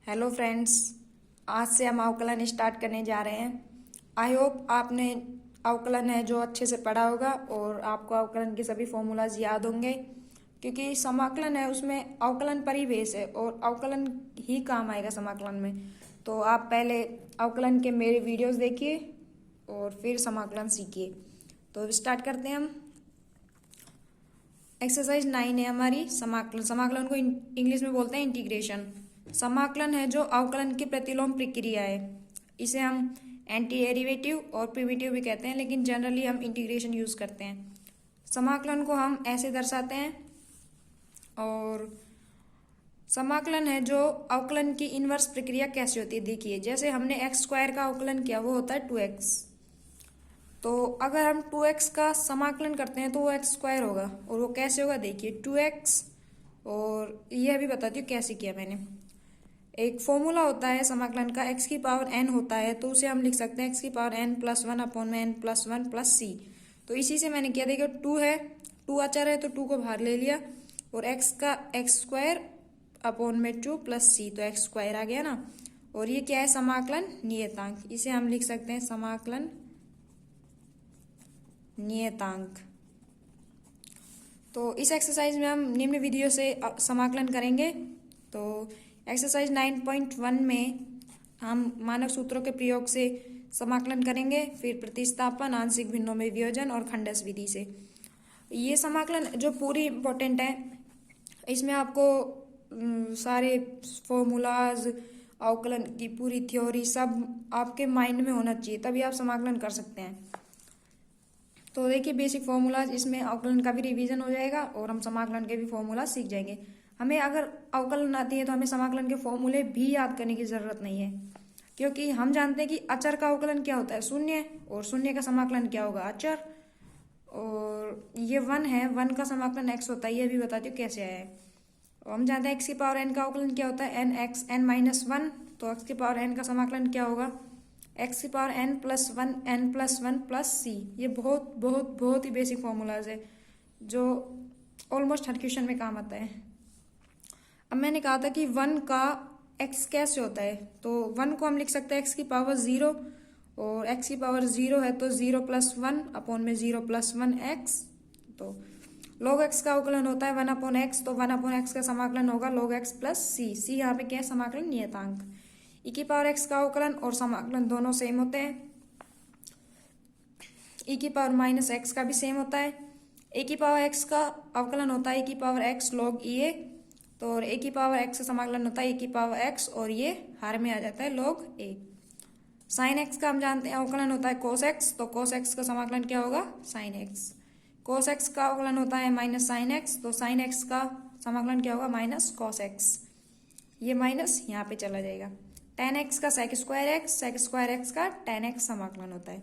Hello friends, आज से हम अवकलन स्टार्ट करने जा रहे हैं। आई होप आपने अवकलन है जो अच्छे से पढ़ा होगा और आपको अवकलन के सभी फॉर्मूलाज याद होंगे, क्योंकि समाकलन है उसमें अवकलन परिवेश है और अवकलन ही काम आएगा समाकलन में। तो आप पहले अवकलन के मेरे वीडियोस देखिए और फिर समाकलन सीखिए। तो स्टार्ट करते हैं हम। एक्सरसाइज 9 है हमारी समाकलन। समाकलन को इंग्लिश में बोलते हैं इंटीग्रेशन। समाकलन है जो अवकलन की प्रतिलोम प्रक्रिया है। इसे हम एंटी डेरिवेटिव और प्रिमिटिव भी कहते हैं, लेकिन जनरली हम इंटीग्रेशन यूज करते हैं। समाकलन को हम ऐसे दर्शाते हैं। और समाकलन है जो अवकलन की इनवर्स प्रक्रिया कैसे होती है, देखिए जैसे हमने एक्स स्क्वायर का अवकलन किया वो होता है 2x। तो अगर हम 2x का समाकलन करते हैं तो वो x स्क्वायर होगा। और वो कैसे होगा, देखिए 2x। और यह भी बताती हूँ कैसे किया मैंने। एक फॉर्मूला होता है समाकलन का, x की पावर n होता है, तो उसे हम लिख सकते हैं x की पावर n प्लस 1 अपॉन में n प्लस 1 प्लस c। तो इसी से मैंने किया, देखिए 2 है, 2 अचर है तो 2 को बाहर ले लिया और x का x स्क्वायर अपॉन में 2 प्लस c, तो x स्क्वायर आ गया ना। और ये क्या है, समाकलन नियतांक। इसे हम लिख सकते हैं समाकलन नियतांक। तो इस एक्सरसाइज में हम निम्न विधियों से समाकलन करेंगे। तो एक्सरसाइज 9.1 में हम मानक सूत्रों के प्रयोग से समाकलन करेंगे, फिर प्रतिस्थापन, आंशिक भिन्नों में वियोजन और खंडस विधि से। ये समाकलन जो पूरी इम्पोर्टेंट है, इसमें आपको सारे फॉर्मूलाज, अवकलन की पूरी थ्योरी सब आपके माइंड में होना चाहिए, तभी आप समाकलन कर सकते हैं। तो देखिए बेसिक फॉर्मूलाज, इसमें अवकलन का भी रिवीजन हो जाएगा और हम समाकलन के भी फॉर्मूला सीख जाएंगे। हमें अगर अवकलन आती है तो हमें समाकलन के फॉर्मूले भी याद करने की जरूरत नहीं है, क्योंकि हम जानते हैं कि अचर का अवकलन क्या होता है, शून्य, और शून्य का समाकलन क्या होगा, अचर। और ये 1 है, 1 का समाकलन x होता है, ये भी बताती हूँ कैसे आया है। और हम जानते हैं x की पावर n का अवकलन क्या होता है, nx n माइनस 1। तो x की पावर n का समाकलन क्या होगा, x की power n plus 1 n plus 1 plus c। ये बहुत बहुत बहुत ही बेसिक फॉर्मूलाज है जो ऑलमोस्ट हर क्वेश्चन में काम आता है। अब मैंने कहा था कि 1 का x कैसे होता है, तो 1 को हम लिख सकते हैं x की पावर 0, और x की पावर 0 है तो 0 प्लस 1 अपॉन में 0 प्लस 1 x। तो log x का अवकलन होता है 1 अपॉन x, तो 1 अपॉन x का समाकलन होगा log x प्लस c। यहाँ पे क्या है, समाकलन नियतांक। e की पावर x का अवकलन और समाकलन दोनों सेम होते हैं। e की पावर माइनस x का भी सेम होता है। a की पावर x का अवकलन होता है e की पावर x log a। तो और a की पावर x का समाकलन होता है a की पावर x, और ये हर में आ जाता है log a। साइन x का हम जानते हैं अवकलन होता है cos x, तो cos x का समाकलन क्या होगा, साइन x। cos x का अवकलन होता है माइनस साइन x, तो साइन x का समाकलन क्या होगा, माइनस cos x। ये माइनस यहाँ पे चला जाएगा। tan x का sec square x, sec square x का tan x समाकलन होता है।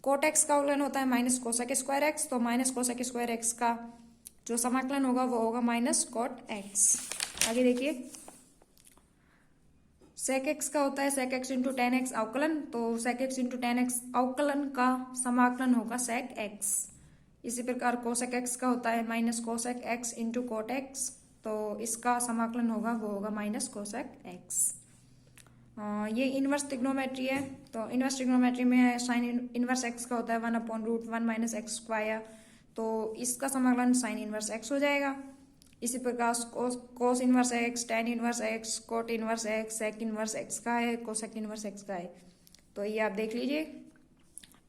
cot x का अवकलन होता है माइनस cosec स्क्वायर x, तो माइनस cosec स्क्वायर x का जो समाकलन होगा वो होगा माइनस cot x। आगे देखिए, sec x का होता है sec x into tan x अवकलन, तो sec x into tan x अवकलन का समाकलन होगा sec x। इसी प्रकार cosec x का होता है minus cosec x into cot x, तो इसका समाकलन होगा वो होगा माइनस cosec x। ये इनवर्स ट्रिग्नोमेट्री है। तो इनवर्स ट्रिग्नोमेट्री में साइन इनवर्स x का होता है 1 upon root 1 minus x square, तो इसका समाकलन साइन इनवर्स x हो जाएगा। इसी प्रकार cos inverse x, tan inverse x, cot inverse x, sec inverse x का है, कोसेक इनवर्स x का है। तो ये आप देख लीजिए,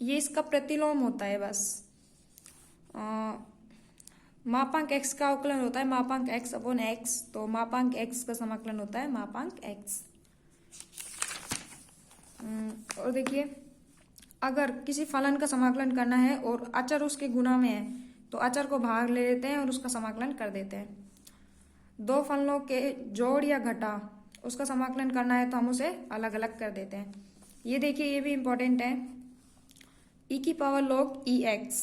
ये इसका प्रतिलोम होता है बस। मापांक x का अवकलन होता है मापांक x अपॉन x, तो मापांक x का समाकलन होता है मापांक x। और देखिए, अगर किसी फलन का समाकलन करना है और अचर उसके गुणा में है, तो अचर को बाहर ले लेते हैं और उसका समाकलन कर देते हैं। दो फलनों के जोड़ या घटा, उसका समाकलन करना है तो हम उसे अलग अलग कर देते हैं। ये देखिए, ये भी इम्पोर्टेंट है, e की पावर log ex।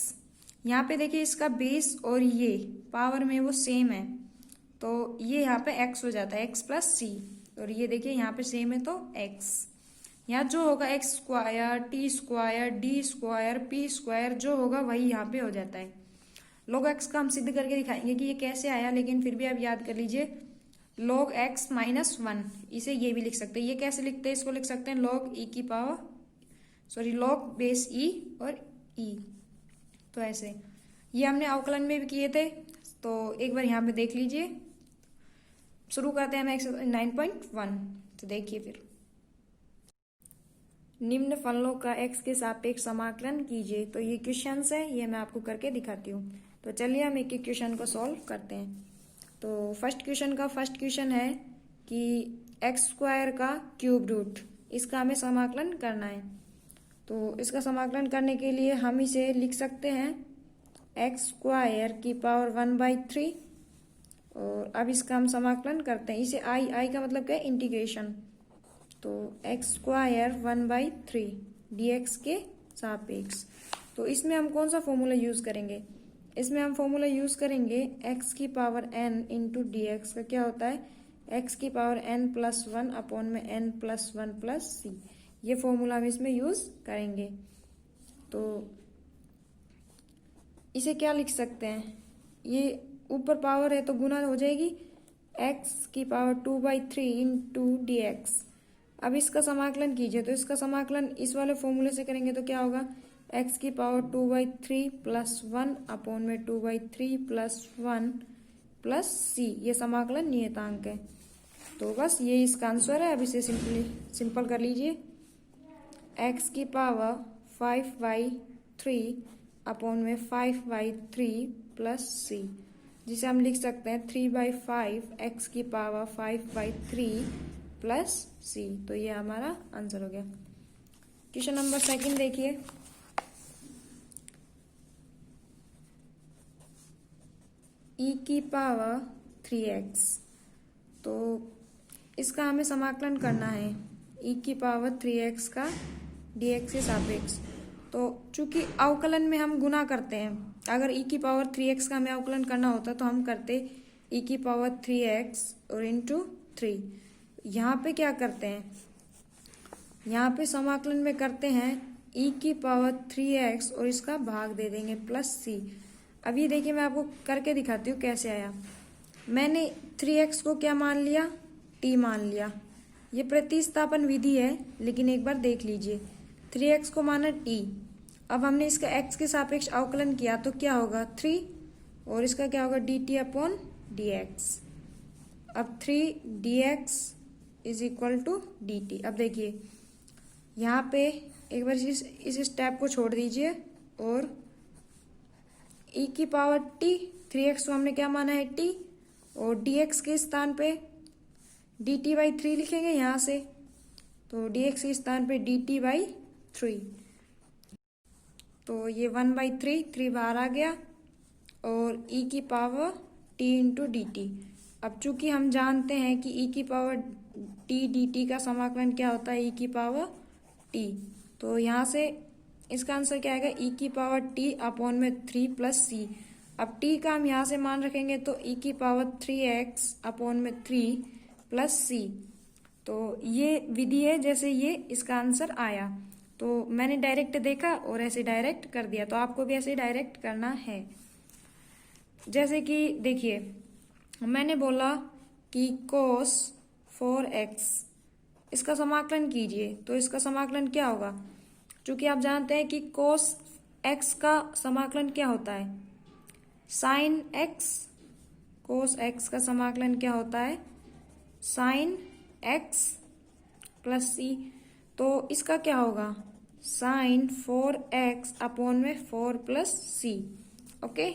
यहाँ पे देखिए इसका बेस और ये पावर में वो सेम है, तो ये यहाँ पे x हो जाता है x प्लस c, और ये देखिए यहाँ पे सेम है तो x। यहाँ जो होगा x square, t square, d square, p square जो होगा वही यहाँ पे हो जाता है। log x का हम सिद्ध करके दिखाएंगे कि ये कैसे आया, लेकिन फिर भी आप याद कर लीजिए log x माइनस 1, इसे ये भी लिख सकते हैं। ये कैसे लिखते हैं? इसको लिख सकते हैं log e की power, sorry log base e और e। तो ऐसे ये हमने अवकलन में भी किए थे, तो एक बार यहाँ पे देख लीजिए। शुरू करते हैं हम एक्सरसाइज 9.1। तो देखिए फिर, निम्न फलनों का x के सापेक्ष समाकलन कीजिए। तो ये क्वेश्चन है, ये मैं आपको करके दिखाती हूँ। तो चलिए हम एक एक क्वेश्चन को सॉल्व करते हैं। तो फर्स्ट क्वेश्चन है कि एक्स स्क्वायर का क्यूब रूट, इसका हमें समाकलन करना है। तो इसका समाकलन करने के लिए हम इसे लिख सकते हैं एक्स स्क्वायर की पावर 1/3। और अब इसका हम समाकलन करते हैं। इसे आई का मतलब क्या है? इंटीग्रेशन। तो एक्स स्क्वायर 1/3 dx के सापेक्ष। तो इसमें हम कौन सा फॉर्मूला यूज करेंगे? इसमें हम फॉर्मूला यूज करेंगे x की power n into D x का क्या होता है? x की पावर n+1 अपॉन में n+1 प्लस सी। ये फॉर्मूला हम इसमें यूज करेंगे। तो इसे क्या लिख सकते हैं? ये ऊपर पावर है तो गुना हो जाएगी, x की पावर 2/3 इंटू डी एक्स। अब इसका समाकलन कीजिए। तो इसका समाकलन इस वाले फॉर्मूले से करेंगे तो क्या होगा? x की पावर 2/3 प्लस 1 अपॉन में 2/3 प्लस 1 प्लस सी। ये समाकलन नियतांक है। तो बस ये इसका आंसर है। अब इसे सिंपल कर लीजिए। x की पावर 5/3 अपॉन में 5/3 प्लस सी, जिसे हम लिख सकते हैं 3/5 x की पावर 5/3 प्लस सी। तो ये हमारा आंसर हो गया। क्वेश्चन नंबर सेकंड देखिए। e की पावर 3x, तो इसका हमें समाकलन करना है e की पावर 3x का dx के सापेक्ष। तो चूंकि अवकलन में हम गुना करते हैं, अगर e की पावर 3x का हमें अवकलन करना होता तो हम करते e की पावर 3x और इंटू 3। यहाँ पे क्या करते हैं? यहाँ पे समाकलन में करते हैं e की पावर 3x और इसका भाग दे देंगे प्लस c। अब ये देखिए, मैं आपको करके दिखाती हूँ कैसे आया। मैंने 3x को क्या मान लिया? t मान लिया। ये प्रतिस्थापन विधि है, लेकिन एक बार देख लीजिए। 3x को माना t, अब हमने इसका x के सापेक्ष अवकलन किया तो क्या होगा? 3, और इसका क्या होगा? dt upon dx। अब 3 dx is equal to dt। अब देखिए यहाँ पे एक बार इस स्टेप को छोड़ दीजिए और e की पावर t, 3x को हमने क्या माना है? t, और dx के स्थान पे dt/3 लिखेंगे यहाँ से। तो dx के स्थान पे dt/3। तो ये 1/3, 3 बाहर आ गया, और e की power t into D T. अब चूंकि हम जानते हैं कि e की पावर t dt का समाकलन क्या होता है? e की पावर t। तो यहाँ से इसका आंसर क्या आएगा? e की पावर t अपॉन में 3 प्लस सी। अब t का हम यहाँ से मान रखेंगे तो e की पावर 3x अपॉन में 3 प्लस सी। तो ये विधि है, जैसे ये इसका आंसर आया। तो मैंने डायरेक्ट देखा और ऐसे डायरेक्ट कर दिया, तो आपको भी ऐसे डायरेक्ट करना है। जैसे कि देखिए, मैंने बोला कि cos 4x, इसका समाकलन कीजिए। तो इसका समाकलन क्या होगा? क्योंकि आप जानते हैं कि cos x का समाकलन क्या होता है? sin x। cos x का समाकलन क्या होता है? sin x plus c। तो इसका क्या होगा? sin 4x अपॉन में 4 प्लस सी। ओके,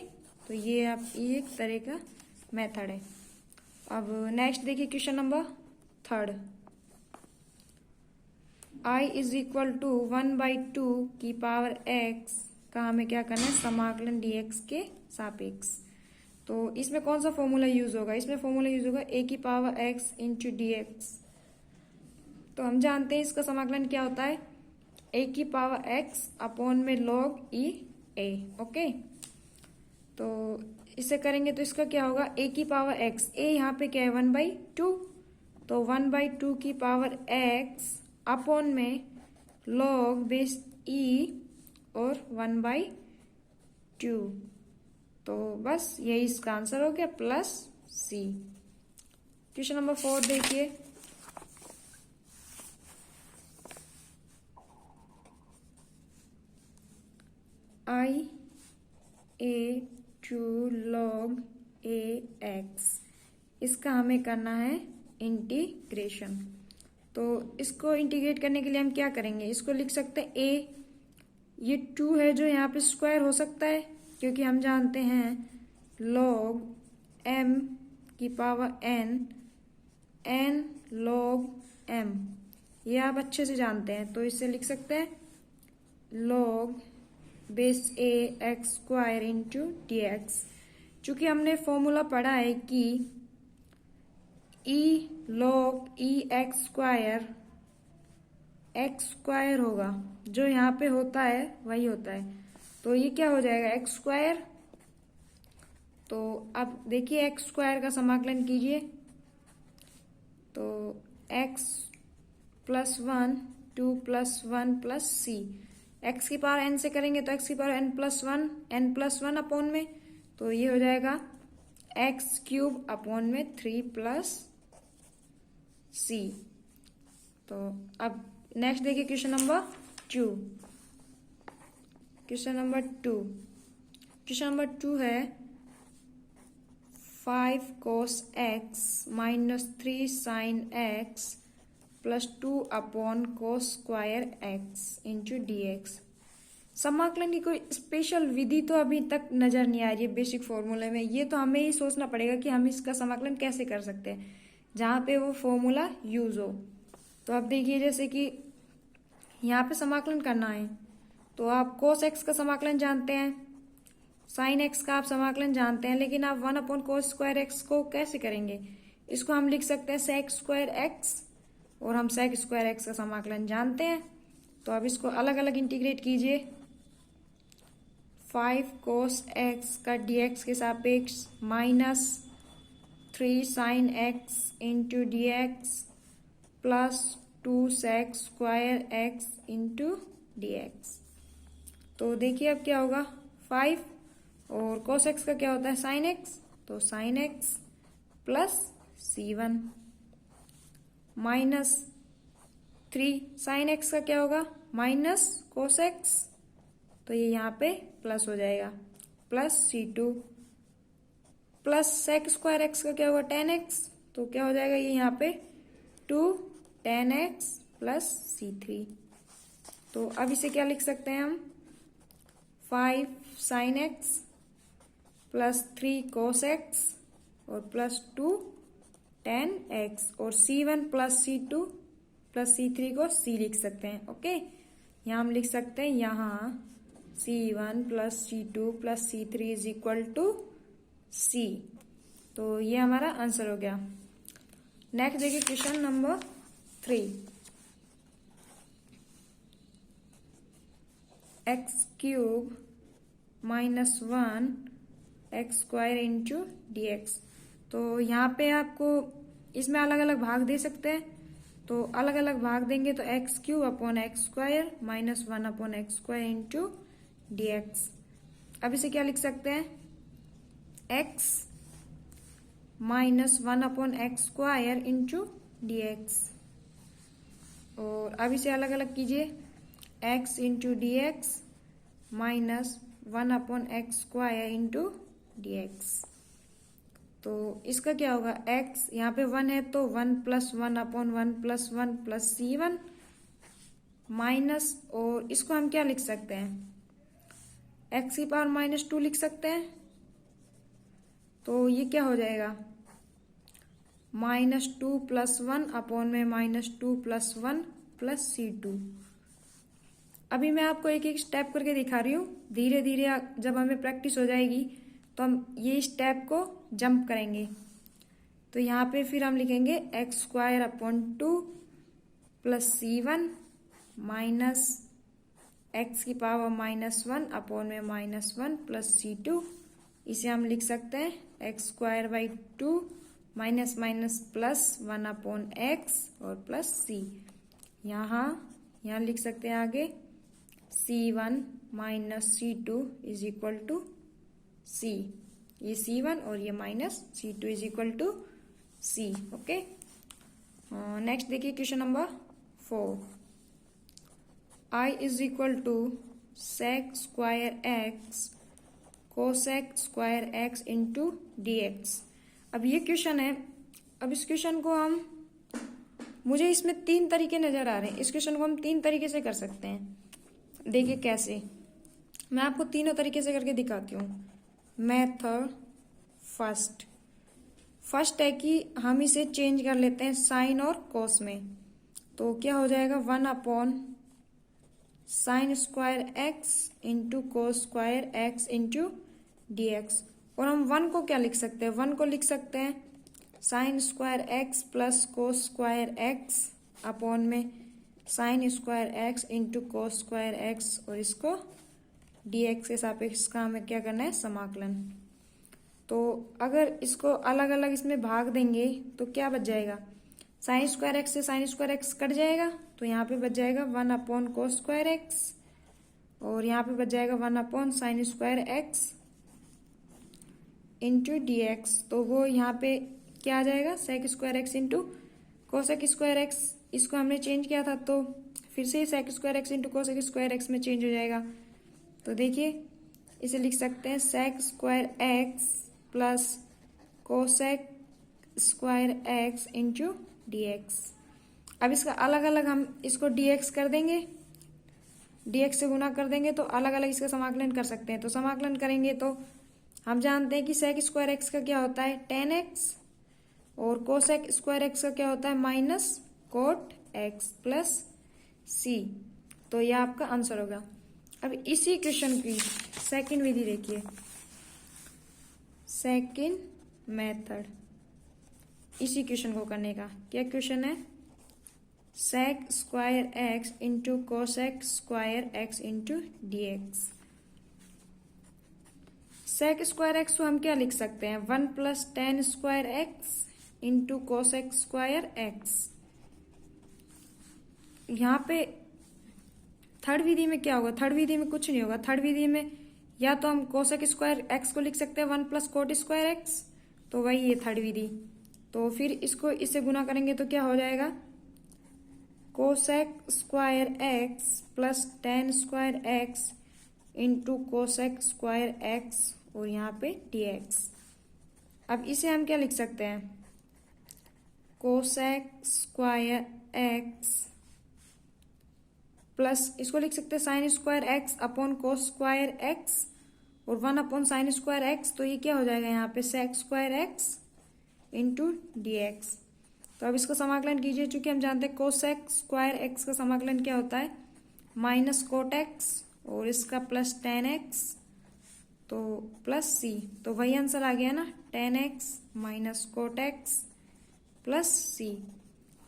तो ये आप ये एक तरह का मेथड है। अब नेक्स्ट देखिए question number third. i is equal to 1/2 की पावर x का हमें क्या करना है? समाकलन dx के सापेक्ष। तो इसमें कौन सा फॉर्मूला यूज होगा? इसमें फॉर्मूला यूज होगा a की power x into D x. तो हम जानते हैं इसका समाकलन क्या होता है? a की पावर x अपॉन में log e a। ओके, तो इसे करेंगे तो इसका क्या होगा? a की पावर x, a यहाँ पे क्या है? 1/2। तो 1/2 की पावर x अपॉन में log बेस e और 1/2। तो बस यही इसका आंसर हो गया, प्लस c। क्वेश्चन नंबर 4 देखिए। IA2 log AX, इसका हमें करना है इंटीग्रेशन। तो इसको इंटीग्रेट करने के लिए हम क्या करेंगे, इसको लिख सकते हैं a, ये 2 है जो यहाँ पे स्क्वायर हो सकता है क्योंकि हम जानते हैं log m की पावर n log m, ये आप अच्छे से जानते हैं। तो इससे लिख सकते हैं log base a x square into D x. चूंकि हमने फॉर्मूला पढ़ा है कि e log e x square होगा, जो यहाँ पे होता है वही होता है। तो ये क्या हो जाएगा x स्क्वायर। तो अब देखिए x स्क्वायर का समाकलन कीजिए। तो x plus 1 2 plus 1 plus c, x की पावर n से करेंगे तो x की पावर n प्लस 1 अपॉन में, तो ये हो जाएगा x क्यूब अपॉन में 3 प्लस c। तो अब नेक्स्ट देखिए क्वेश्चन नंबर 2। क्वेश्चन नंबर 2 है 5 cos x minus 3 sin x plus 2 upon cos square x into D x. समाकलन की कोई स्पेशल विधि तो अभी तक नजर नहीं आ रही है बेसिक फॉर्मूले में। ये तो हमें ही सोचना पड़ेगा कि हम इसका समाकलन कैसे कर सकते हैं जहाँ पे वो फॉर्मूला यूज हो। तो अब देखिए जैसे कि यहाँ पे समाकलन करना है तो आप cos x का समाकलन जानते हैं, sin x का आप समाकलन जानते हैं, लेकिन आप 1 अपॉन cos स्क्वायर x को कैसे करेंगे। इसको हम लिख सकते हैं sec स्क्वायर x, और हम sec स्क्वायर x का समाकलन जानते हैं। तो अब इसको अलग अलग इंटीग्रेट कीजिए। 5 cos x का dx के सापेक्ष minus 3 sin x into D x plus 2 sec square x into D x. तो देखिए अब क्या होगा 5 और cos x का क्या होता है sin x, तो sin x plus c1 minus 3 sin x का क्या होगा माइनस cos x, तो ये यहाँ पे प्लस हो जाएगा plus c2 plus sec square x का क्या होगा tan x, तो क्या हो जाएगा ये यहाँ पे 2 tan x प्लस c3। तो अब इसे क्या लिख सकते हैं हम 5 sin x plus 3 cos x और प्लस 2 tan x, और c1 plus c2 plus c3 को c लिख सकते हैं। ओके, यहाँ हम लिख सकते हैं यहाँ c1 plus c2 plus c3 is equal to c। तो ये हमारा आंसर हो गया। नेक्स्ट देखिए question number 3। x cube minus 1 x square into D x. तो यहाँ पे आपको इसमें अलग अलग भाग दे सकते हैं, तो अलग अलग भाग देंगे तो x cube upon X square minus 1 upon X square into D x. अब इसे क्या लिख सकते हैं x minus 1 upon X square into D X. और अब इसे अलग अलग कीजिए x into D x minus 1 upon X square into D x. तो इसका क्या होगा x, यहाँ पे 1 है तो 1 plus 1 upon 1 plus 1 plus c1 minus, और इसको हम क्या लिख सकते हैं x की पावर माइनस 2 लिख सकते हैं। तो ये क्या हो जाएगा माइनस 2 प्लस 1 अपॉन में माइनस 2 प्लस 1 प्लस c2। अभी मैं आपको एक एक स्टेप करके दिखा रही हूँ, धीरे धीरे जब हमें प्रैक्टिस हो जाएगी तो हम ये स्टेप को जंप करेंगे। तो यहाँ पे फिर हम लिखेंगे x square upon 2 plus c1 minus x की पावर माइनस 1 अपॉन में माइनस 1 प्लस c2। इसे हम लिख सकते हैं x square by 2 minus minus plus 1 upon x और प्लस c। यहाँ लिख सकते हैं आगे c1 minus c2 is equal to c, ये c1 और ये minus c2 is equal to c. Okay, next देखिए question number 4। I is equal to sec square x cosec square x into D x. अब ये question है। अब इस question को मुझे इसमें 3 तरीके नजर आ रहे हैं। इस क्वेश्चन को हम 3 तरीके से कर सकते हैं। देखिए कैसे, मैं आपको तीनों तरीके से करके दिखाती हूँ। मेथड फर्स्ट है कि हम इसे चेंज कर लेते हैं साइन और कोस में। तो क्या हो जाएगा, 1 sine square x into cos square x into D X. और हम 1 को क्या लिख सकते हैं, 1 को लिख सकते हैं sine square x plus cos square X upon में sine square x into cos square X, और इसको डी एक्स के सापेक्ष का हमें क्या करना है, समाकलन। तो अगर इसको अलग अलग इसमें भाग देंगे तो क्या बच जाएगा, साइन स्क्वायर एक्स से साइन स्क्वायर एक्स कट जाएगा, तो यहाँ पे बच जाएगा 1 कोस स्क्वायर एक्स, और यहाँ पे बच जाएगा 1 sine square x into D x. तो वो यहाँ पे क्या आ जाएगा, sec square x into cosec square x. इसको हमने चेंज किया था तो फिर से sec square x into cosec square x में चेंज हो जाएगा। तो देखिए इसे लिख सकते हैं sec square x plus cosec square x into D x. अब इसका अलग अलग हम इसको डी एक्स कर देंगे, डी एक्स से गुना कर देंगे तो अलग अलग इसका समाकलन कर सकते हैं। तो समाकलन करेंगे तो हम जानते हैं कि सेक स्क्वायर एक्स का क्या होता है, tan एक्स, और कोसेक स्क्वायर एक्स का क्या होता है, minus cot X plus C. तो यह आपका आंसर होगा। अब इसी क्वेश्चन की सेकंड विधि देखिए, सेकंड मेथड इसी क्वेश्चन को करने का। क्या क्वेश्चन है, sec square x into cosec square x into D x. Sec square x को हम क्या लिख सकते हैं, 1 + tan square x into cosec square x. यहाँ पे थर्ड विधि में क्या होगा, थर्ड विधि में कुछ नहीं होगा। थर्ड विधि में या तो हम कोसेक स्क्वायर एक्स को लिख सकते हैं 1 + कोट स्क्वायर एक्स, तो वही है थर्ड विधि। तो फिर इसको इससे गुना करेंगे तो क्या हो जाएगा, cosec square x plus tan square x into cosec square X, और यहाँ पे डी एक्स। अब इसे हम क्या लिख सकते हैं, कोसेक स्क्वायर एक्स प्लस इसको लिख सकते हैं साइन स्क्वायर एक्स अपॉन कोस स्क्वायर एक्स, और 1 साइन स्क्वायर एक्स। तो ये क्या हो जाएगा यहाँ पे, sec square x into D x. तो अब इसको समाकलन कीजिए। चूंकि हम जानते हैं कोसेक स्क्वायर एक्स का समाकलन क्या होता है, माइनस कोट एक्स, और इसका प्लस tan एक्स, तो प्लस सी। तो वही आंसर आ गया ना, tan X minus cot X plus C.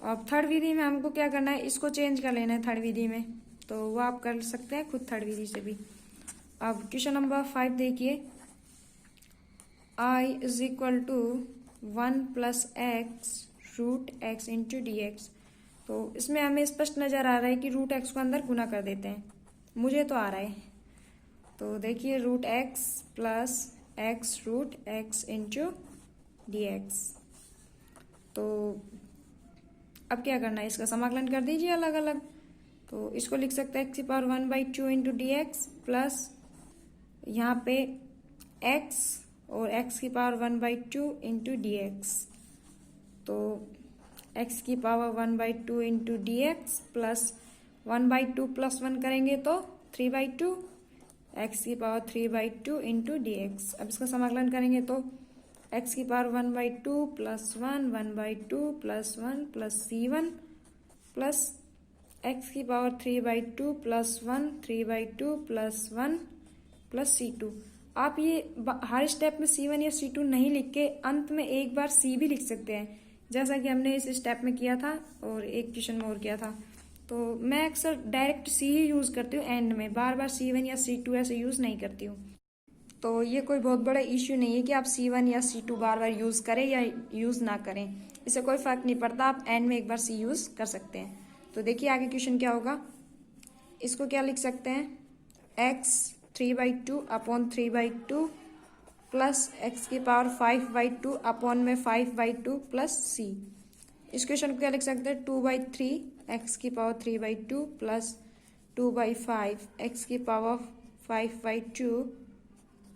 अब थर्ड विधि में हमको क्या करना है, इसको चेंज कर लेना है थर्ड विधि में, तो वो आप कर सकते हैं खुद थर्ड विधि से भी। अब क्वेश्चन नंबर 5 देखिए, I is equal to 1 + x√x into D x. तो इसमें हमें स्पष्ट नजर आ रहा है कि √x को अंदर गुना कर देते हैं, मुझे तो आ रहा है। तो देखिए √x plus x√x into D x. तो अब क्या करना है, इसका समाकलन कर दीजिए अलग अलग। तो इसको लिख सकते हैं x⁴ into D x plus यहाँ पे x और x⁴ इंटू डी एक्स। तो x⁴ into D x plus 1/2 + 1 करेंगे तो 3/2, x⁴ इंटू डी एक्स। अब इसका समाकलन करेंगे तो x⁴ plus 1/2 plus 1 plus c1 plus x⁴ plus 1 3/2 plus 1 plus c2। आप ये हर स्टेप में c1 या c2 नहीं लिख के अंत में एक बार c भी लिख सकते हैं, जैसा कि हमने इस स्टेप में किया था और एक क्वेश्चन में और किया था। तो मैं अक्सर डायरेक्ट c ही यूज करती हूँ एंड में, बार बार c1 या c2 ऐसे यूज नहीं करती हूँ। तो ये कोई बहुत बड़ा इश्यू नहीं है कि आप c1 या c2 बार बार यूज करें या यूज ना करें, इससे कोई फर्क नहीं पड़ता। आप एंड में एक बार c यूज कर सकते हैं। तो देखिए आगे क्वेश्चन क्या होगा, इसको क्या लिख सकते हैं, x 3/2 अपॉन 3/2 प्लस एक्स की पावर 5/2 अपॉन में 5/2 प्लस सी। इस क्वेश्चन को क्या लिख सकते हैं, 2/3 एक्स की पावर 3/2 प्लस 2/5 एक्स की पावर 5/2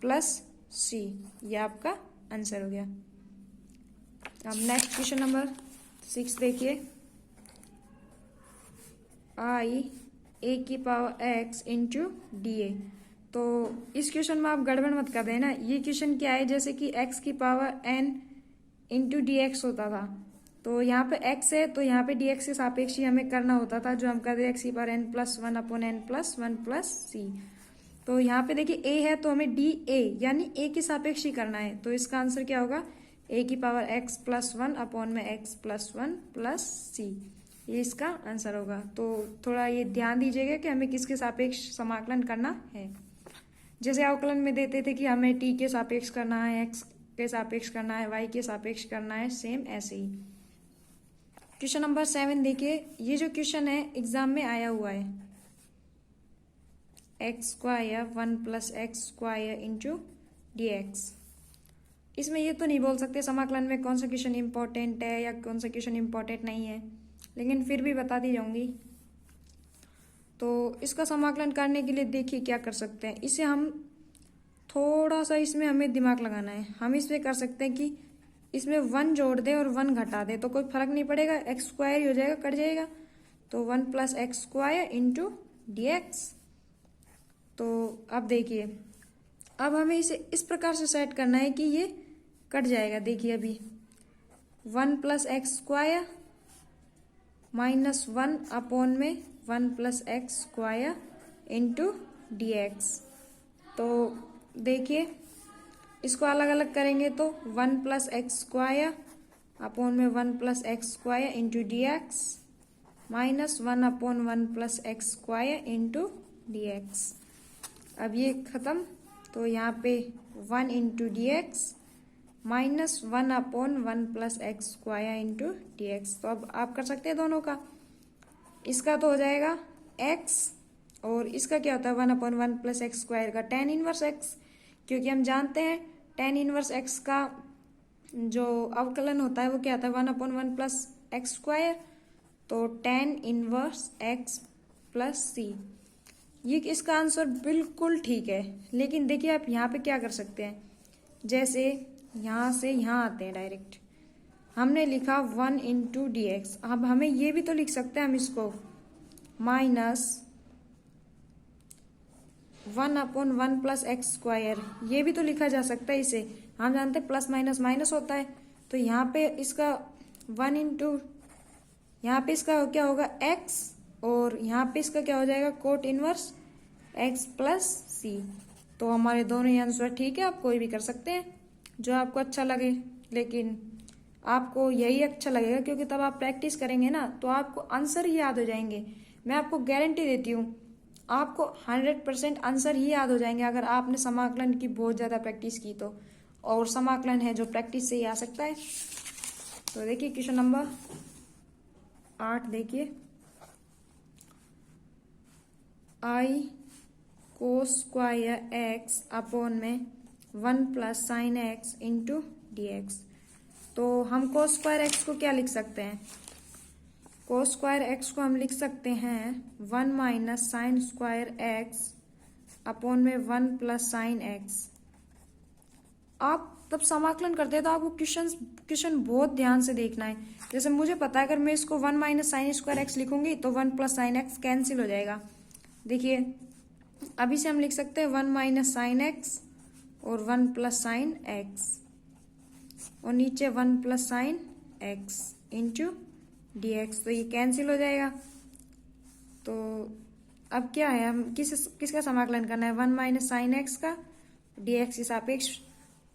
प्लस सी। ये आपका आंसर हो गया। अब नेक्स्ट क्वेश्चन नंबर 6 देखिए, आई ए की power x into D A. तो इस क्वेश्चन में आप गड़बड़ मत कर देना। ये क्वेश्चन क्या है, जैसे कि एक्स की power n into D x होता था, तो यहाँ पे एक्स है तो यहाँ पे डी एक्स के सापेक्ष ही हमें करना होता था, जो हम कर रहे एक्स की power N plus one upon N plus one plus C. तो यहाँ पे देखिए ए है तो हमें डी ए यानी ए के सापेक्ष ही करना है, तो इसका आंसर क्या होगा, ए की power x plus one upon में एक्स प्लस वन प्लस सी। ये इसका आंसर होगा। तो थोड़ा ये ध्यान दीजिएगा कि हमें किसके सापेक्ष समाकलन करना है। जैसे अवकलन में देते थे कि हमें टी के सापेक्ष करना है, एक्स के सापेक्ष करना है, वाई के सापेक्ष करना है, सेम ऐसे ही। क्वेश्चन नंबर 7 देखिए, ये जो क्वेश्चन है एग्जाम में आया हुआ है, x square 1 plus X square into D x. इसमें ये तो नहीं बोल सकते समाकलन में कौन सा क्वेश्चन इंपॉर्टेंट है या कौन सा क्वेश्चन इंपॉर्टेंट नहीं है, लेकिन फिर भी बता दी जाऊंगी। तो इसका समाकलन करने के लिए देखिए क्या कर सकते हैं, इसे हम थोड़ा सा इसमें हमें दिमाग लगाना है। हम इसमें कर सकते हैं कि इसमें 1 जोड़ दे और 1 घटा दे तो कोई फर्क नहीं पड़ेगा, एक्स स्क्वायर ही हो जाएगा, कट जाएगा। तो 1 plus X square into D x. तो अब देखिए, अब हमें इसे इस प्रकार से सेट करना है कि ये कट जाएगा। देखिए अभी 1 plus X square minus 1 upon में 1 plus X square into D x. तो देखिए इसको अलग अलग करेंगे तो 1 प्लस एक्स स्क्वायर अपॉन में 1 plus X square into D x minus 1 upon 1 plus X square into D x. अब ये खत्म, तो यहाँ पे 1 into D x minus 1 upon 1 plus X square into D x. तो अब आप कर सकते हैं दोनों का। इसका तो हो जाएगा x और इसका क्या होता है 1 अपॉन 1 प्लस एक्स स्क्वायर का tan इनवर्स x, क्योंकि हम जानते हैं tan इनवर्स x का जो अवकलन होता है वो क्या होता है 1 अपॉन 1 प्लस एक्स स्क्वायर। तो tan इनवर्स x प्लस सी। ये इसका आंसर बिल्कुल ठीक है। लेकिन देखिए आप यहाँ पे क्या कर सकते हैं, जैसे यहाँ से यहाँ आते हैं डायरेक्ट, हमने लिखा 1 इंटू डी एक्स। अब हमें ये भी तो लिख सकते हैं हम इसको minus 1 upon 1 plus X square, ये भी तो लिखा जा सकता है। इसे हम जानते हैं प्लस माइनस माइनस होता है, तो यहाँ पे इसका 1 इंटू, यहाँ पे इसका क्या होगा x और यहाँ पे इसका क्या हो जाएगा coat inverse x plus C. तो हमारे दोनों ही आंसर ठीक है। आप कोई भी कर सकते हैं जो आपको अच्छा लगे, लेकिन आपको यही अच्छा लगेगा क्योंकि तब आप प्रैक्टिस करेंगे ना तो आपको आंसर ही याद हो जाएंगे। मैं आपको गारंटी देती हूँ आपको 100% आंसर ही याद हो जाएंगे अगर आपने समाकलन की बहुत ज़्यादा प्रैक्टिस की तो। और समाकलन है जो प्रैक्टिस से ही आ सकता है। तो देखिए क्वेश्चन नंबर 8 देखिए, आई कोस स्क्वायर एक्स अपॉन में 1 plus sine X into D x. तो हम कोस स्क्वायर एक्स को क्या लिख सकते हैं, कोस स्क्वायर एक्स को हम लिख सकते हैं 1 minus sine square X upon में 1 प्लस साइन एक्स। आप तब समाकलन करते हैं तो आपको क्वेश्चन बहुत ध्यान से देखना है। जैसे मुझे पता है अगर मैं इसको 1 माइनस साइन स्क्वायर एक्स लिखूंगी तो 1 प्लस साइन एक्स कैंसिल हो जाएगा। देखिए अभी से हम लिख सकते हैं 1 माइनस साइन एक्स और 1 प्लस साइन एक्स और नीचे 1 plus sine X into D x. तो ये कैंसिल हो जाएगा। तो अब क्या है, हम किसका समाकलन करना है 1 माइनस साइन एक्स का डी एक्स के सापेक्ष।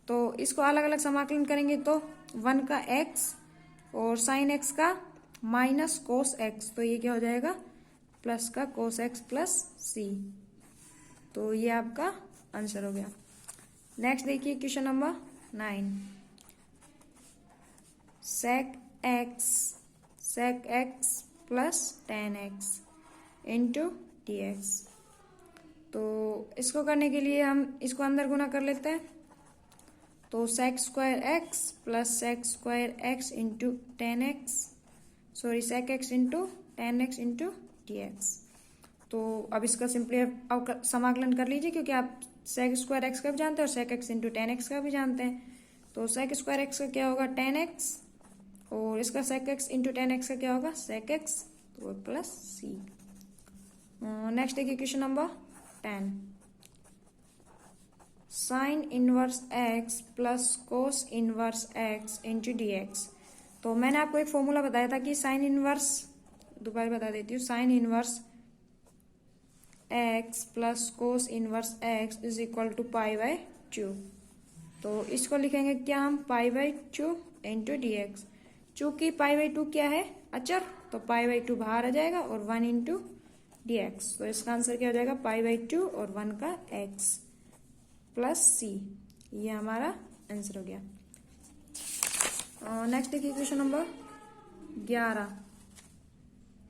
तो इसको अलग अलग समाकलन करेंगे तो 1 का x और साइन एक्स का माइनस कोस एक्स। तो ये क्या हो जाएगा प्लस का कोस एक्स प्लस सी। तो ये आपका आंसर हो गया। नेक्स्ट देखिए question number 9, sec x plus tan x into D x. तो इसको करने के लिए हम इसको अंदर गुना कर लेते हैं। तो sec square x plus sec square x into tan x, sorry sec x into tan x into D x. तो अब इसका सिंपली समाकलन कर लीजिए, क्योंकि आप सेक स्क्वायर एक्स का भी जानते हैं और sec x into tan x का भी जानते हैं। तो सेक स्क्वायर एक्स का क्या होगा टेन एक्स, और इसका sec x into tan x का क्या होगा सेक एक्स, तो प्लस सी। नेक्स्ट देखिए question number 10, sine inverse x plus cos inverse x into D x. तो मैंने आपको एक फॉर्मूला बताया था कि साइन इनवर्स, दोबारा बता देती हूँ, sine inverse x plus cos inverse x is equal to pi by 2। तो इसको लिखेंगे क्या हम, pi by 2 into D x. चूंकि पाई बाय 2 क्या है अचर, तो पाई बाय 2 बाहर आ जाएगा और 1 इंटू डी एक्स। तो इसका आंसर क्या हो जाएगा पाई बाय 2 और 1 का एक्स प्लस सी। ये हमारा आंसर हो गया। नेक्स्ट देखिए question number 11,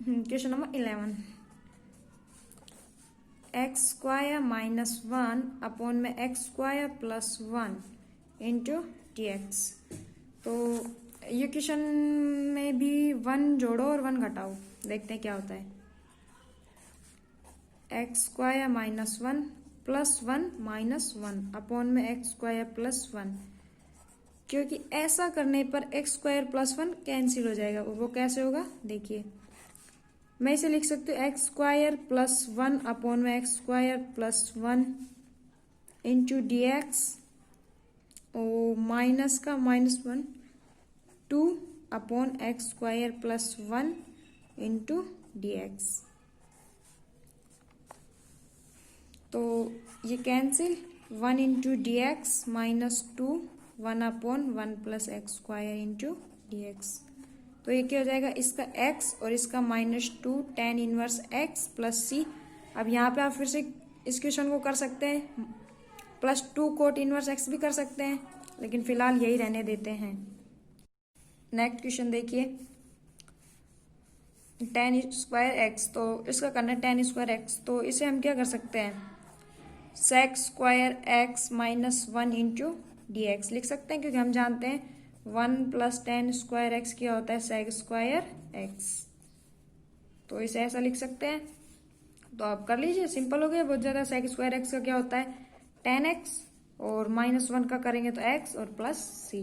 question number 11, X square minus 1 upon में X square plus 1 into D x. तो ये क्वेश्चन में भी 1 जोड़ो और 1 घटाओ, देखते हैं क्या होता है। X square minus 1 plus 1 minus 1 upon में एक्स स्क्वायर प्लस 1, क्योंकि ऐसा करने पर एक्स स्क्वायर प्लस 1 कैंसिल हो जाएगा। वो कैसे होगा देखिए, मैं इसे लिख सकती हूँ एक्स स्क्वायर प्लस 1 अपॉन में X square plus 1 into D X, और माइनस का minus 1 2 upon X square plus 1 into D x. तो ये cancel, 1 into D x minus 2 1 upon 1 plus X square into D x. तो ये क्या हो जाएगा, इसका x और इसका minus 2 tan inverse x plus C. अब यहाँ पे आप फिर से इस क्वेश्चन को कर सकते हैं, प्लस 2 कोट इनवर्स x भी कर सकते हैं, लेकिन फिलहाल यही रहने देते हैं। नेक्स्ट क्वेश्चन देखिए, tan स्क्वायर x, तो इसका करना है tan स्क्वायर x। तो इसे हम क्या कर सकते हैं, sec square x minus 1 into D x लिख सकते हैं, क्योंकि हम जानते हैं 1 प्लस tan स्क्वायर एक्स क्या होता है सेक स्क्वायर एक्स। तो इसे ऐसा लिख सकते हैं। तो आप कर लीजिए, सिंपल हो गया बहुत ज़्यादा। सेक स्क्वायर एक्स का क्या होता है tan एक्स, और माइनस 1 का करेंगे तो x और प्लस सी।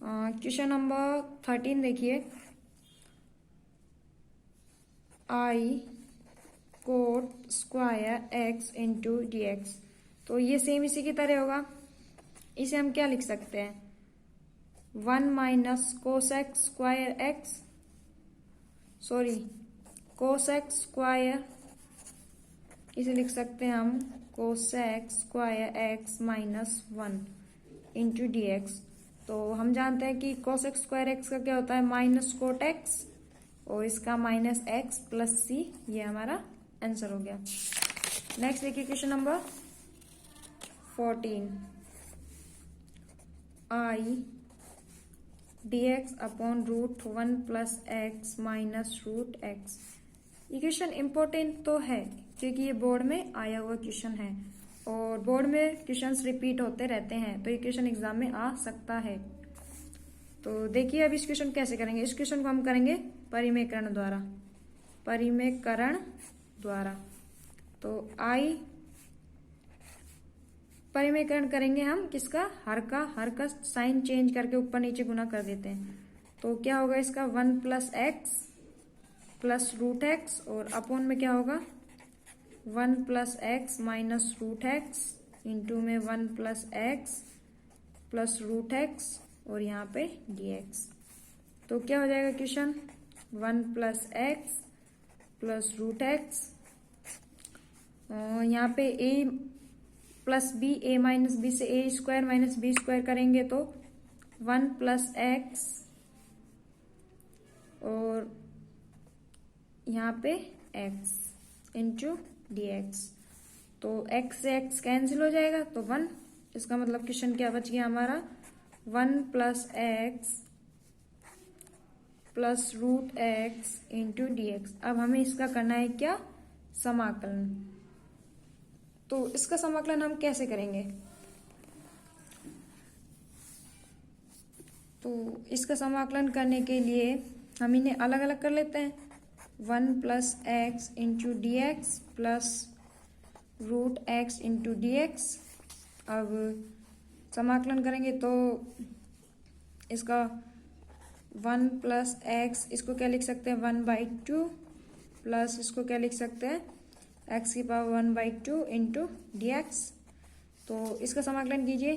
क्वेश्चन नंबर 13 देखिए, I quote square x into D x. तो ये सेम इसी की तरह होगा। इसे हम क्या लिख सकते हैं, 1 minus cosec square x, sorry cosec square, इसे लिख सकते हैं हम cosec square x minus 1 into D x. तो हम जानते हैं कि कोसेक स्क्वायर एक्स का क्या होता है माइनस कोट एक्स, और इसका माइनस एक्स प्लस सी। ये हमारा आंसर हो गया। नेक्स्ट देखिए question number 14, I d x upon root 1 plus x minus root x. ये क्वेश्चन इम्पोर्टेंट तो है, क्योंकि ये बोर्ड में आया हुआ क्वेश्चन है, और बोर्ड में क्वेश्चंस रिपीट होते रहते हैं, तो ये क्वेश्चन एग्जाम में आ सकता है। तो देखिए अब इस क्वेश्चन कैसे करेंगे। इस क्वेश्चन को हम करेंगे परिमेयकरण द्वारा, परिमेयकरण द्वारा। तो आई परिमेयकरण करेंगे हम किसका, हर का साइन चेंज करके ऊपर नीचे गुना कर देते हैं। तो क्या होगा इसका 1 plus x plus root x, और अपॉन में क्या होगा 1 plus x minus root x into में 1 plus x plus root x, और यहाँ पे डी एक्स। तो क्या हो जाएगा question, 1 plus x plus root x, यहाँ पे a plus b, a minus b से a square minus b square करेंगे तो 1 प्लस एक्स, और यहाँ पे x इंटू डी एक्स। तो x से x कैंसिल हो जाएगा तो 1, इसका मतलब क्वेश्चन क्या बच गया हमारा 1 plus x plus root x into D x. अब हमें इसका करना है क्या, समाकलन। तो इसका समाकलन हम कैसे करेंगे, तो इसका समाकलन करने के लिए हम इन्हें अलग अलग कर लेते हैं। 1 plus x into D x plus root x into D x. अब समाकलन करेंगे तो इसका 1 प्लस एक्स, इसको क्या लिख सकते हैं 1/2 प्लस इसको क्या लिख सकते हैं एक्स की पावर 1/2 इंटू डी एक्स। तो इसका समाकलन कीजिए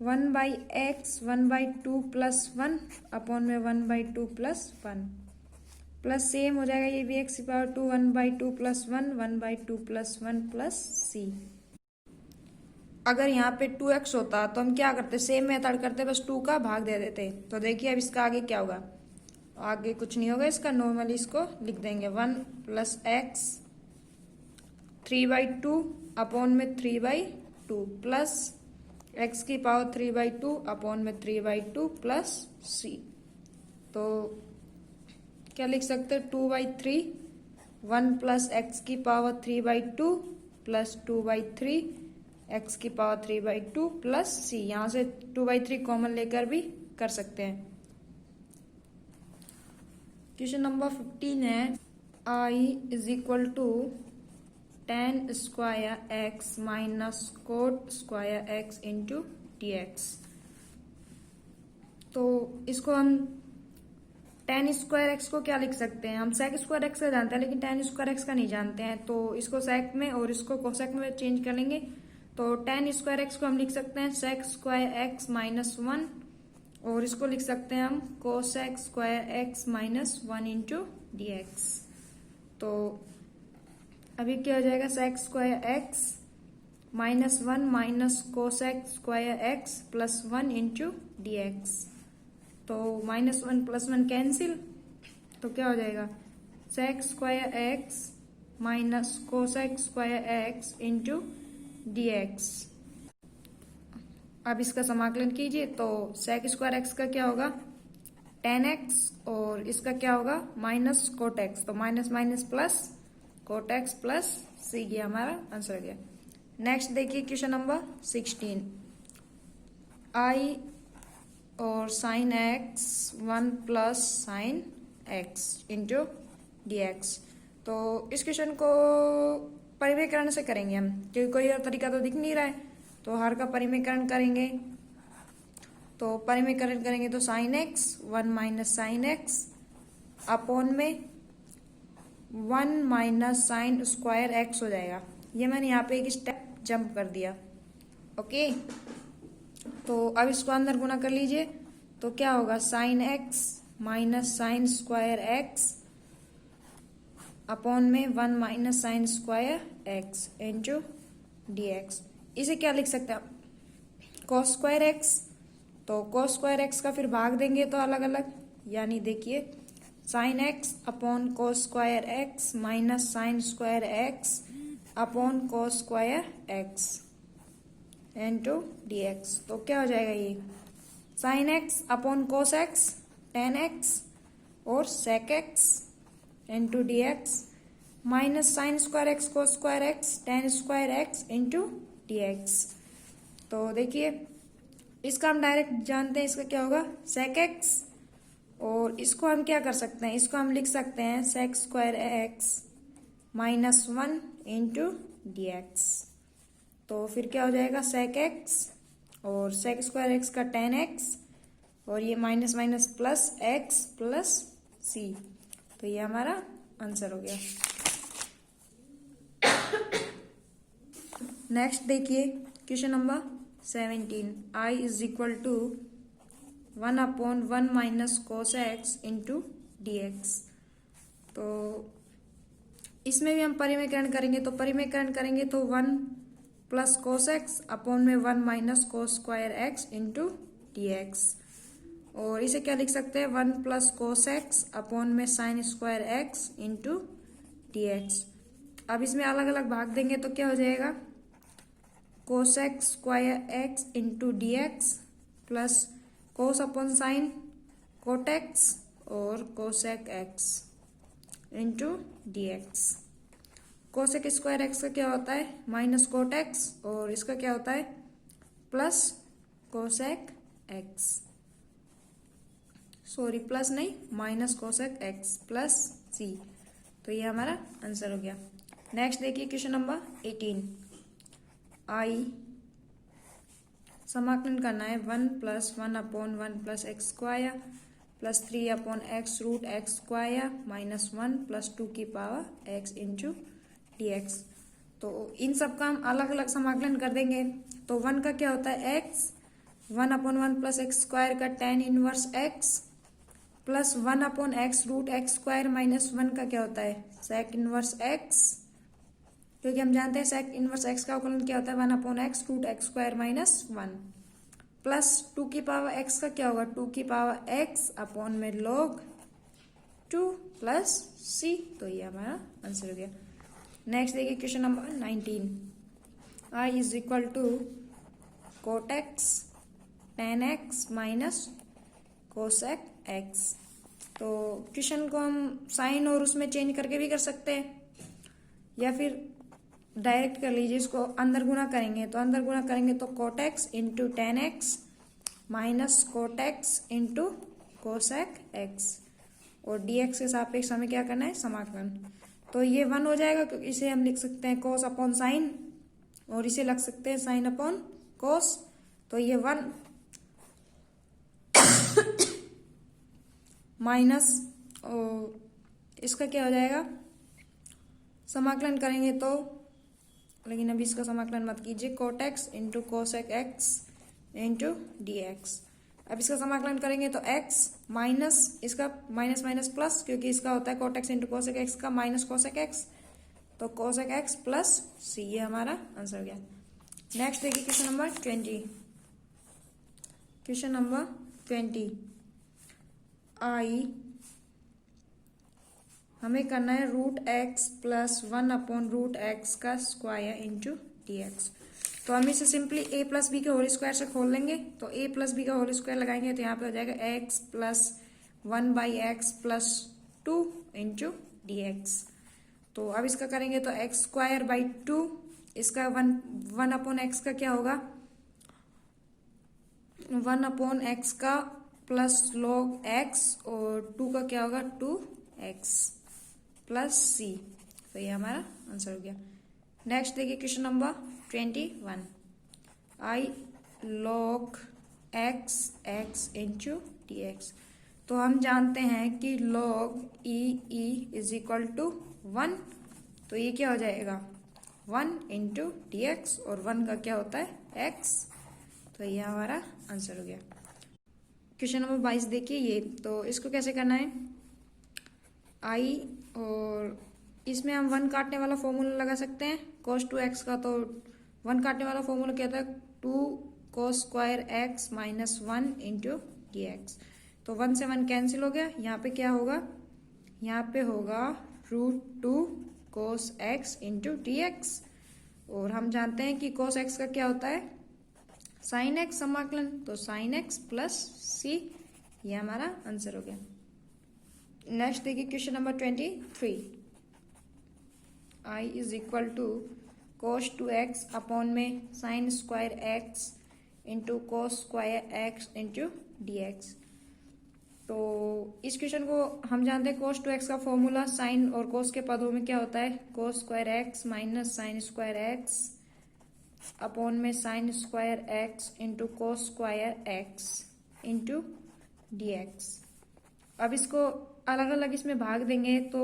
1/x 1/2 प्लस 1 अपॉन में 1/2 प्लस 1 प्लस सेम हो जाएगा ये भी एक्स की पावर 2 1/2 प्लस 1 1/2 प्लस 1 प्लस सी। अगर यहाँ पे 2x होता तो हम क्या करते, सेम मेथड करते, बस 2 का भाग दे देते। तो देखिए अब इसका आगे क्या होगा, आगे कुछ नहीं होगा इसका, नॉर्मली इसको लिख देंगे 1 प्लस एक्स 3/2 अपॉन में 3/2 प्लस एक्स की पावर 3/2 अपॉन में 3/2 प्लस सी। तो क्या लिख सकते हैं 2/3 1 प्लस एक्स की पावर 3/2 प्लस 2/3 एक्स की पावर 3/2 प्लस सी। यहाँ से 2/3 कॉमन लेकर भी कर सकते हैं। क्वेश्चन नंबर 15 है I is equal to tan square x minus cot square x into D x. तो इसको हम tan स्क्वायर एक्स को क्या लिख सकते हैं, हम sec स्क्वायर एक्स का जानते हैं लेकिन tan स्क्वायर एक्स का नहीं जानते हैं। तो इसको sec में और इसको cosec में चेंज कर लेंगे। तो tan स्क्वायर एक्स को हम लिख सकते हैं sec स्क्वायर एक्स माइनस 1 और इसको लिख सकते हैं हम cosec square x minus 1 into D x. तो अभी क्या हो जाएगा sec square x minus 1 minus cosec square x plus 1 into D x. तो माइनस 1 प्लस 1 कैंसिल, तो क्या हो जाएगा sec square x minus cosec square x into D x. अब इसका समाकलन कीजिए तो sec स्क्वायर एक्स का क्या होगा tan एक्स और इसका क्या होगा माइनस कोट एक्स। तो minus minus plus cot X plus C, गया हमारा आंसर गया। नेक्स्ट देखिए क्वेश्चन नंबर 16 I और sine X 1 plus sine X into D x. तो इस क्वेश्चन को परिमेयकरण से करेंगे हम, क्योंकि कोई और तरीका तो दिख नहीं रहा है। तो हर का परिमेयकरण करेंगे। तो परिमेयकरण करेंगे तो sign X 1 minus sine x upon में 1 माइनस साइन स्क्वायर एक्स हो जाएगा। ये मैंने यहाँ पे एक स्टेप जंप कर दिया। ओके, तो अब इसको अंदर गुना कर लीजिए। तो क्या होगा sine x minus sine square X upon में 1 minus sine square x into D x. इसे क्या लिख सकते हैं कॉस स्क्वायर एक्स। तो कॉस स्क्वायर एक्स का फिर भाग देंगे तो अलग अलग, यानी देखिए sine x upon cos square x minus sine square X upon cos square x into D x. तो क्या हो जाएगा ये sine x upon cos x ten x और sec x into D x minus sine square x cos square x tan square x into D x. तो देखिए इसका हम डायरेक्ट जानते हैं, इसका क्या होगा सेक एक्स और इसको हम क्या कर सकते हैं, इसको हम लिख सकते हैं sec square x minus 1 into D x. तो फिर क्या हो जाएगा सेक एक्स और सेक स्क्वायर एक्स का टेन एक्स और ये minus minus plus x plus C. तो ये हमारा आंसर हो गया। नेक्स्ट देखिए question number 17 I is equal to 1 upon 1 minus cos X into D x. तो इसमें भी हम परिमेयकरण करेंगे। तो परिमेयकरण करेंगे तो 1 प्लस कोस एक्स अपॉन में 1 माइनस कोस square x into D X. और इसे क्या लिख सकते हैं 1 प्लस कोस एक्स अपॉन में sine square x into D x. अब इसमें अलग अलग भाग देंगे तो क्या हो जाएगा cosec square x into D x plus cos upon sine cot X और cosec X into D X. Cosec square X का क्या होता है माइनस कोटेक्स और इसका क्या होता है plus cosec x. Sorry plus नहीं, minus cosec x plus C. तो ये हमारा आंसर हो गया। नेक्स्ट देखिए क्वेश्चन नंबर 18। आई समाकलन करना है 1 + 1/1 + x square plus 3/x root x square minus 1 + 2 की पावर x इंटू dx। तो इन सब का हम अलग अलग समाकलन कर देंगे। तो 1 का क्या होता है x, 1/1 + एक्स स्क्वायर का tan inverse x plus 1/x root x square minus 1 का क्या होता है sec इनवर्स x, क्योंकि हम जानते हैं sec इनवर्स x का अवकलन क्या होता है 1/x root x square minus 1 plus 2 की पावर x का क्या होगा 2 की पावर x अपॉन में log 2 प्लस c। तो ये हमारा आंसर हो गया। नेक्स्ट देखिए question number 19। I is equal to cot x tan x minus cosec x। तो क्वेश्चन को हम साइन और उसमें चेंज करके भी कर सकते हैं, या फिर डायरेक्ट कर लीजिए। इसको अंदर गुणा करेंगे, तो अंदर गुणा करेंगे तो cot x into tan x minus cot x into cosec x और dx के सापेक्ष हमें क्या करना है समाकलन। तो ये 1 हो जाएगा, क्योंकि इसे हम लिख सकते हैं cos अपॉन साइन और इसे लिख सकते हैं साइन अपॉन cos। तो ये 1 माइनस इसका क्या हो जाएगा समाकलन करेंगे तो, लेकिन अभी इसका समाकलन मत कीजिए, cot x into cosec x into dx। अब इसका समाकलन करेंगे तो x माइनस इसका माइनस माइनस प्लस, क्योंकि इसका होता है cot x into cosec x का माइनस कोसेक x, तो कोसेक x प्लस c। ये हमारा आंसर हो गया। नेक्स्ट देखिए क्वेश्चन नंबर 20। क्वेश्चन नंबर 20 आई हमें करना है रूट एक्स प्लस 1/√x का स्क्वायर इंटू dx। तो हम इसे सिंपली a + b के होल स्क्वायर से खोल लेंगे। तो a + b का होल स्क्वायर लगाएंगे तो यहाँ पे हो जाएगा x plus 1/x plus 2 into dx। तो अब इसका करेंगे तो x²/2, इसका 1/x का क्या होगा 1/x का प्लस log x और 2 का क्या होगा 2x प्लस c। तो ये हमारा आंसर हो गया। नेक्स्ट देखिए question number 21। I log x into dx। तो हम जानते हैं कि log e is equal to 1। तो ये क्या हो जाएगा 1 इंटू dx और 1 का क्या होता है x। तो ये हमारा आंसर हो गया। क्वेश्चन नंबर 22 देखिए ये, तो इसको कैसे करना है आई, और इसमें हम 1 काटने वाला फॉर्मूला लगा सकते हैं cos 2x का। तो 1 काटने वाला फॉर्मूला क्या था 2 cos square x minus 1 into dx। तो 1 से 1 कैंसिल हो गया। यहाँ पे क्या होगा, यहाँ पे होगा √2 cos x इंटू dx। और हम जानते हैं कि cos x का क्या होता है sin x समाकलन, तो sin x प्लस c। ये हमारा आंसर हो गया। नेक्स्ट देखिए question number 23। I is equal to cos 2x upon में sin square x into cos square x into dx। तो इस क्वेश्चन को हम जानते हैं cos 2x का फॉर्मूला sin और cos के पदों में क्या होता है cos square x minus sin square x upon में sin square x into cos square x into dx। अब इसको अलग अलग इसमें भाग देंगे तो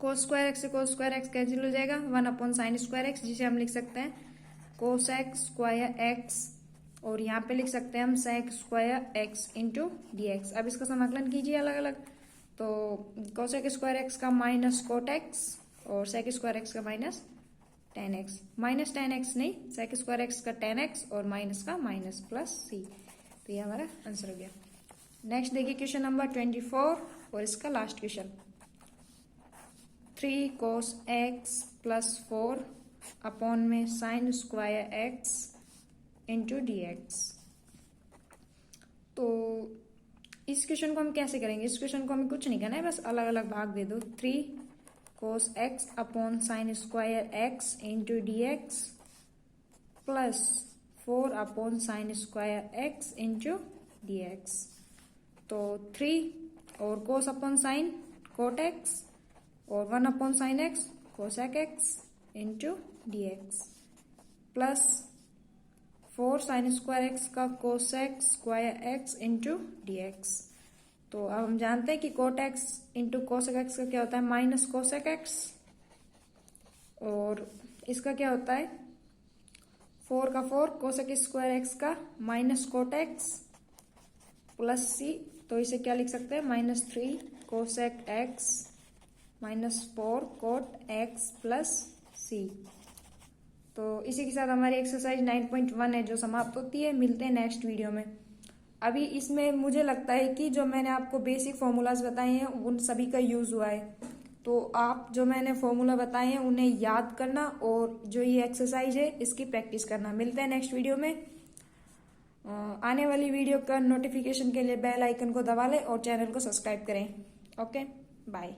cos स्क्वायर x से cos स्क्वायर x कैंसिल हो जाएगा 1/sin स्क्वायर x, जिसे हम लिख सकते हैं cos x स्क्वायर x, और यहाँ पे लिख सकते हैं हम sec square x into dx। अब इसका समाकलन कीजिए अलग अलग। तो cos स्क्वायर x का माइनस cot x और sec स्क्वायर x का minus tan x, minus tan x नहीं sec स्क्वायर x का tan x और माइनस का माइनस प्लस c। तो ये हमारा आंसर हो गया। नेक्स्ट देखिए क्वेश्चन नंबर 24 और इसका last question 3 cos x plus 4 upon में sin square x into dx। तो इस क्वेश्चन को हम कैसे करेंगे, इस क्वेश्चन को हमें कुछ नहीं करना है, बस अलग अलग भाग दे दो। 3 cos x upon sin square x into dx plus 4 upon sin square x into dx। तो 3 और cos upon sine cot X और 1 upon sine X cosec X into D x plus 4 sine square X का cosec square x into D x. तो अब हम जानते हैं कि cot X into cosec X का क्या होता है माइनस कोसेक एक्स और इसका क्या होता है 4 का 4 कोसेक स्क्वायर एक्स का minus cot X plus C. तो इसे क्या लिख सकते हैं -3 cosec X -4 cot X plus C. तो इसी के साथ हमारी एक्सरसाइज 9.1 है जो समाप्त होती है। मिलते हैं नेक्स्ट वीडियो में। अभी इसमें मुझे लगता है कि जो मैंने आपको बेसिक फॉर्मूलाज बताए हैं उन सभी का यूज हुआ है। तो आप जो मैंने फॉर्मूला बताए हैं उन्हें याद करना और जो ये एक्सरसाइज है इसकी प्रैक्टिस करना। मिलते हैं नेक्स्ट वीडियो में। आने वाली वीडियो का नोटिफिकेशन के लिए बेल आइकन को दबा लें और चैनल को सब्सक्राइब करें। Okay bye.